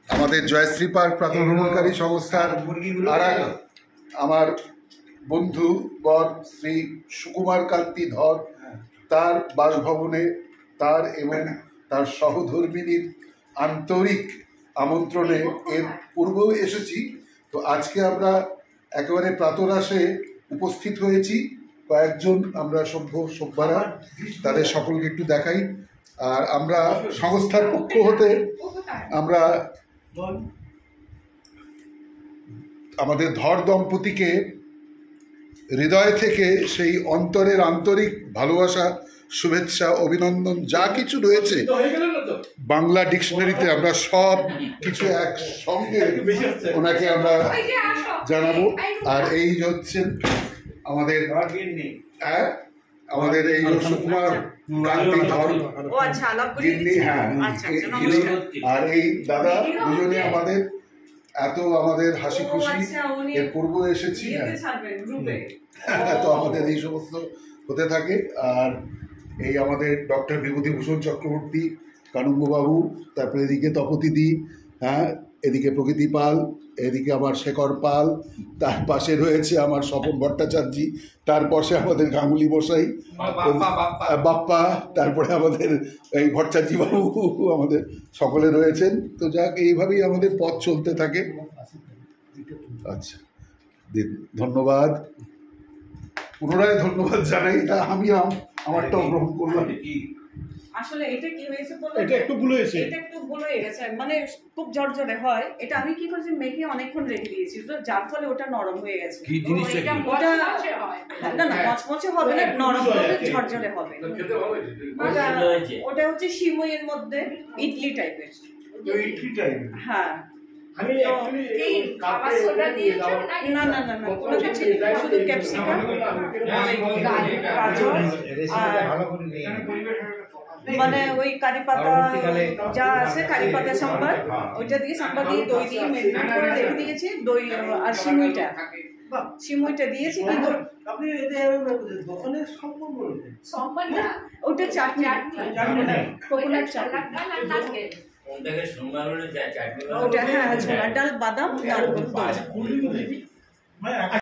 আমাদের জয়শ্রী পার্ক প্রাতঃভ্রমণকারী সংস্থার আর এক আমার বন্ধু বর শ্রী সুকুমার কান্তি ধর, তার বাসভবনে তার এবং তার সহধর্মিনীর আন্তরিক আমন্ত্রণে এর পূর্বেও এসেছি। তো আজকে আমরা একেবারে প্রাতরাশে উপস্থিত হয়েছি কয়েকজন, আমরা সভ্যরা তাদের সকলকে একটু দেখাই। আর আমরা সংস্থার পক্ষ হতে আমরা আমাদের ধর দম্পতিকে হৃদয় থেকে সেই অন্তরের আন্তরিক ভালোবাসা, শুভেচ্ছা, অভিনন্দন যা কিছু রয়েছে বাংলা ডিকশনারিতে আমরা সব কিছু একসঙ্গে ওনাকে আমরা জানাবো। আর এই হচ্ছেন আমাদের আমাদের এই সুকুমার কান্তি ধর, হ্যাঁ, আর এই দাদা দুজনে আমাদের এত আমাদের হাসি খুশি এর পূর্ব এসেছি, তো আমাদের এই সমস্ত হতে থাকে। আর এই আমাদের ডক্টর বিভূতিভূষণ চক্রবর্তী, কানুঙ্গবাবু, তারপরে এদিকে তপতিদি, হ্যাঁ, এদিকে প্রকৃতি পাল, এদিকে আমার শেখর পাল, তার পাশে রয়েছে আমার স্বপন ভট্টাচার্য, তার পাশে আমাদের গাঙ্গুলি মশাই, বাপ্পা, তারপরে আমাদের এই ভট্টাচার্য বাবু, আমাদের সকলে রয়েছেন। তো যাক, এইভাবেই আমাদের পথ চলতে থাকে। আচ্ছা, ধন্যবাদ, পুনরায় ধন্যবাদ জানাই। আমি আমারটাও গ্রহণ করলাম। আসলে এটা কি হয়েছে বলো, এটা একটু ভুল হয়ে গেছে, মানে খুব ঝরঝরে হয়। এটা আমি কি করেছি, মেখে অনেকক্ষণ রেখে দিয়েছি, তো যার ফলে ওটা নরম হয়ে গেছে। কি জিনিসটা? না না, মচমচে হবে না, নরম হবে, ঝরঝরে হবে। ওটা হচ্ছে সিমইয়ের মধ্যে ইডলি টাইপের। হ্যাঁ, না না না না, কোনো কিছু নেই, শুধু ক্যাপসিকাম, গাজর, মানে ওই কারি পাতা যা আছে, কারি পাতা সাম্বার, ওইটা দিয়ে সাম্বার দিয়ে দই দিয়ে মেরিনেট করে রেখে দিয়েছি। দই আর সিমইটা দিয়েছি। কিন্তু ওটা চাটনি, কোকোনাট চাটনি, ওটা হ্যাঁ, ছোলার ডাল, বাদাম, তারপর